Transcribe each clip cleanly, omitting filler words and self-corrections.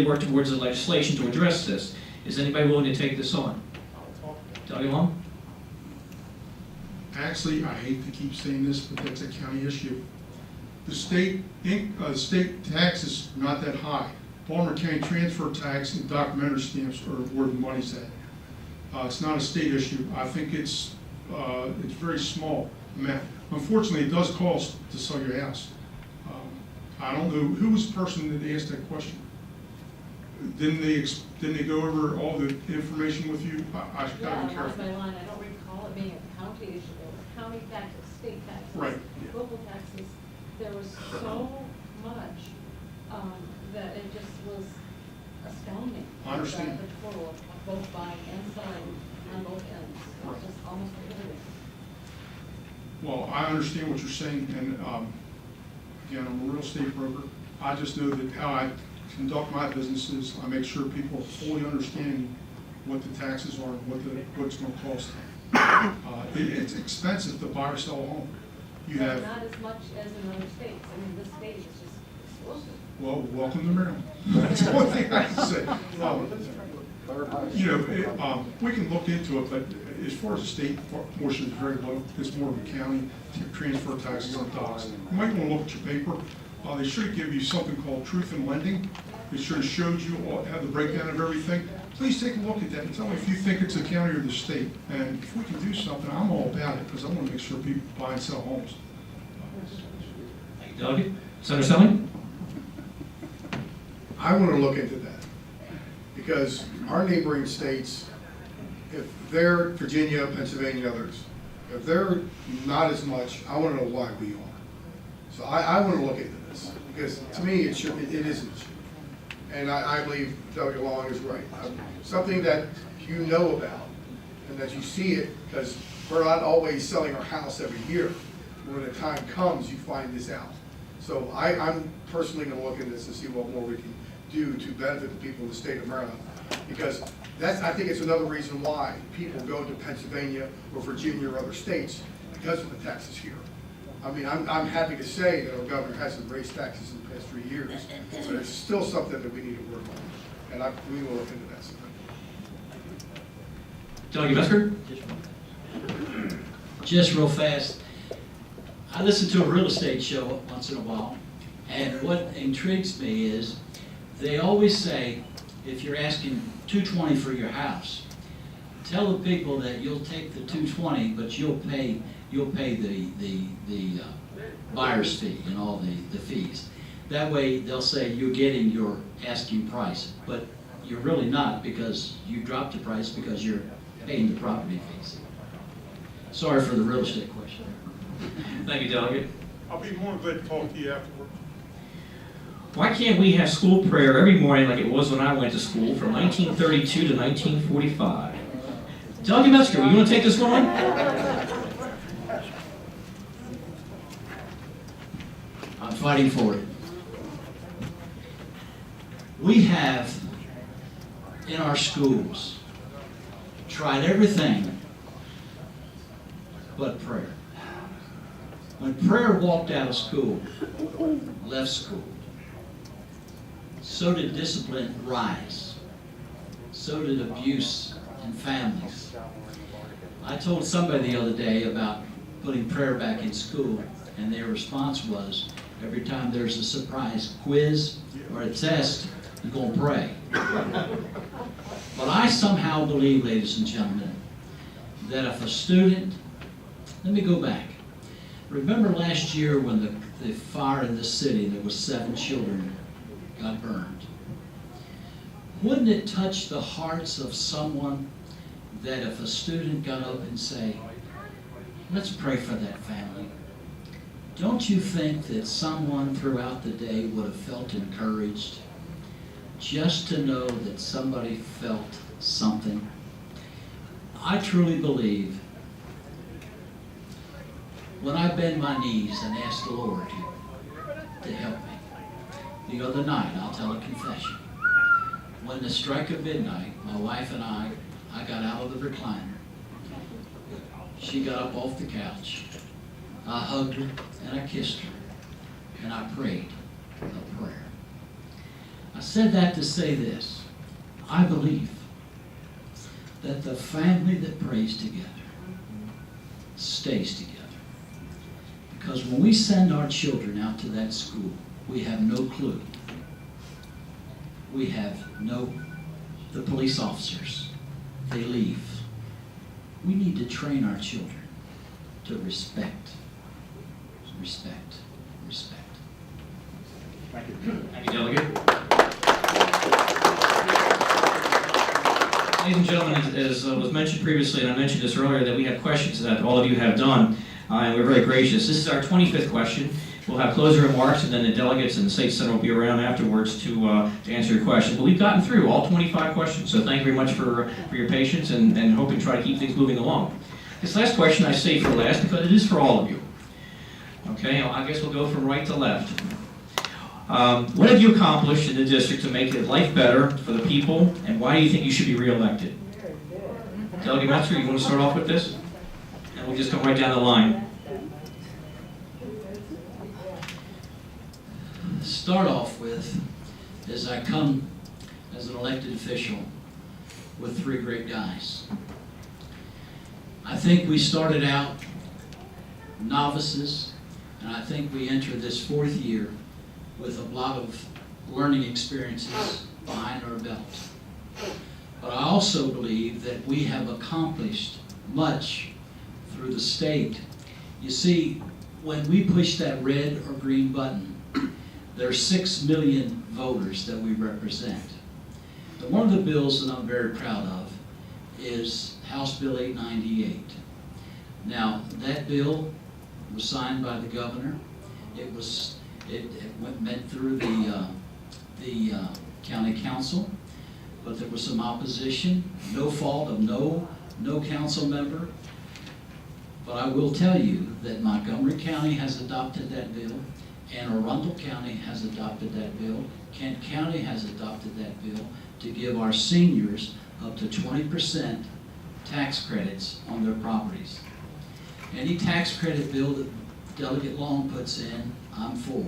work towards the legislation to address this. Is anybody willing to take this on? Doug Long? Actually, I hate to keep saying this, but that's a county issue. The state tax is not that high. Baltimore County transfer tax and documentary stamps are where the money's at. It's not a state issue. I think it's very small amount. Unfortunately, it does cost to sell your house. I don't know who was the person that asked that question. Didn't they go over all the information with you? I should Yeah, gotta be that was careful. my line. I don't recall it being a county issue. There was county taxes, state taxes. Right. Local taxes. There was so much that it just was astounding. I understand. The total of both buying and selling on both ends. It was just almost prohibitive. Well, I understand what you're saying, and again, I'm a real estate broker. I just know that how I conduct my businesses, I make sure people are fully understanding what the taxes are and what it's going to cost them. It's expensive to buy or sell a home. You But have, not as much as in other states. I mean, this state is just explosive. well, welcome to Maryland. That's the only thing I can say. We can look into it, but as far as the state portion is very low. It's more of a county transfer taxes on docks. You might want to look at your paper. They should give you something called Truth in Lending. It should have showed you have the breakdown of everything. Please take a look at that and tell me if you think it's the county or the state. And if we can do something, I'm all about it because I want to make sure people buy and sell homes. Thank you, Doug. Senator Selling? I want to look into that, because our neighboring states, if they're Virginia, Pennsylvania, others, if they're not as much, I want to know why we are. So I want to look into this, because to me, it is an issue. And I believe Doug Long is right. Something that you know about, and that you see it, because we're not always selling our house every year. When the time comes, you find this out. So I'm personally going to look into this and see what more we can do to benefit the people in the state of Maryland. Because I think it's another reason why people go to Pennsylvania or Virginia or other states, because of the taxes here. I mean, I'm happy to say that our governor hasn't raised taxes in the past 3 years, but it's still something that we need to work on. And we will look into that. Doug Mesker? Just real fast, I listen to a real estate show once in a while, and what intrigues me is they always say, if you're asking $220 for your house, tell the people that you'll take the $220, but you'll pay the buyer's fee and all the fees. That way they'll say you're getting your asking price, but you're really not, because you dropped the price because you're paying the property fees. Sorry for the real estate question. Thank you, Delegate. I'll be more than glad to talk to you afterward. Why can't we have school prayer every morning like it was when I went to school from 1932 to 1945? Doug Mesker, you want to take this one on? I'm fighting for it. We have, in our schools, tried everything but prayer. When prayer walked out of school, left school, so did discipline rise. So did abuse in families. I told somebody the other day about putting prayer back in school, and their response was, every time there's a surprise quiz or a test, you're going to pray. But I somehow believe, ladies and gentlemen, that if a student, let me go back. Remember last year when the fire in the city, there was 7 children got burned. Wouldn't it touch the hearts of someone that if a student got up and say, let's pray for that family? Don't you think that someone throughout the day would have felt encouraged just to know that somebody felt something? I truly believe when I bend my knees and ask the Lord to help me, the other night, I'll tell a confession. When the strike of midnight, my wife and I got out of the recliner. She got up off the couch. I hugged her and I kissed her, and I prayed a prayer. I said that to say this. I believe that the family that prays together stays together. Because when we send our children out to that school, we have no clue. We have the police officers, they leave. We need to train our children to respect, respect, respect. Thank you, Delegate. Ladies and gentlemen, as was mentioned previously, and I mentioned this earlier, that we have questions that all of you have done, and we're very gracious. This is our 25th question. We'll have closing remarks, and then the delegates and the State Senate will be around afterwards to answer your questions. But we've gotten through all 25 questions, so thank you very much for your patience and hoping to try to keep things moving along. This last question I say for last because it is for all of you. Okay, I guess we'll go from right to left. What have you accomplished in the district to make life better for the people, and why do you think you should be reelected? Delegate Metzger, you want to start off with this? And we'll just come right down the line. Start off with is I come as an elected official with three great guys. I think we started out novices, and I think we enter this fourth year with a lot of learning experiences behind our belt. But I also believe that we have accomplished much through the state. You see, when we push that red or green button, there are 6 million voters that we represent. And one of the bills that I'm very proud of is House Bill 898. Now, that bill was signed by the governor. It went through the county council, but there was some opposition, no fault of no council member. But I will tell you that Montgomery County has adopted that bill, Anne Arundel County has adopted that bill, Kent County has adopted that bill to give our seniors up to 20% tax credits on their properties. Any tax credit bill that Delegate Long puts in, I'm for.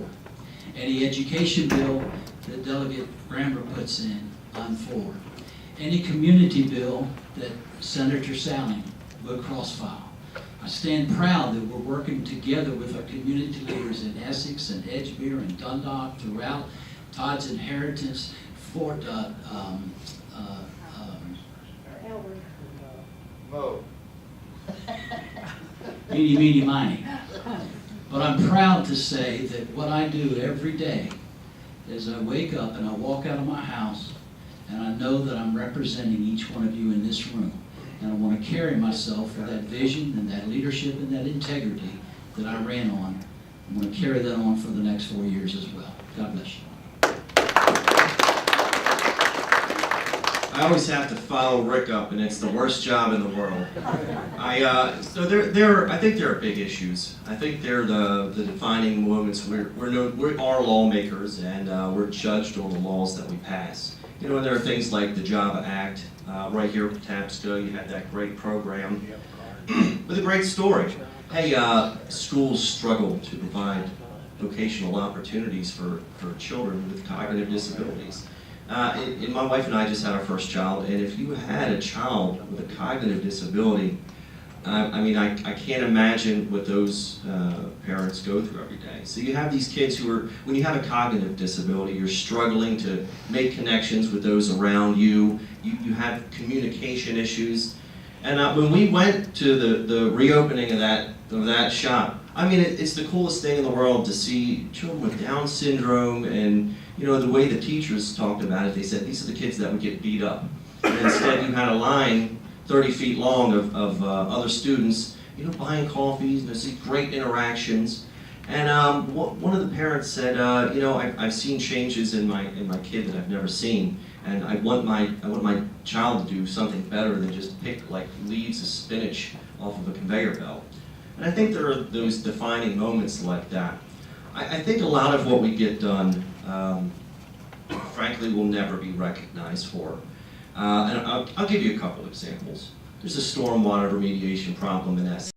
Any education bill that Delegate Bramber puts in, I'm for. Any community bill that Senator Salling will cross-file. I stand proud that we're working together with our community leaders in Essex and Edgemere and Dundalk throughout Todd's Inheritance, Fort, meeny, miny. But I'm proud to say that what I do every day is I wake up and I walk out of my house and I know that I'm representing each one of you in this room. And I want to carry myself with that vision and that leadership and that integrity that I ran on. I'm going to carry that on for the next 4 years as well. God bless you. I always have to follow Rick up, and it's the worst job in the world. So I think there are big issues. I think they're the defining moments. We are lawmakers, and we're judged on the laws that we pass. You know, and there are things like the JAVA Act. Right here at Patapsco, you had that great program with a great story. Hey, schools struggle to provide vocational opportunities for children with cognitive disabilities. And my wife and I just had our first child, and if you had a child with a cognitive disability, I mean, I can't imagine what those parents go through every day. So you have these kids who are, when you have a cognitive disability, you're struggling to make connections with those around you. You have communication issues. And when we went to the reopening of that shop, I mean, it's the coolest thing in the world to see children with Down syndrome, and you know, the way the teachers talked about it, they said these are the kids that would get beat up. And instead you had a line 30 feet long of other students, you know, buying coffees, and there's these great interactions. And one of the parents said, you know, I've seen changes in my kid that I've never seen, and I want my child to do something better than just pick like leaves of spinach off of a conveyor belt. And I think there are those defining moments like that. I think a lot of what we get done, frankly, will never be recognized for. And I'll give you a couple examples. There's a stormwater remediation problem in Essex.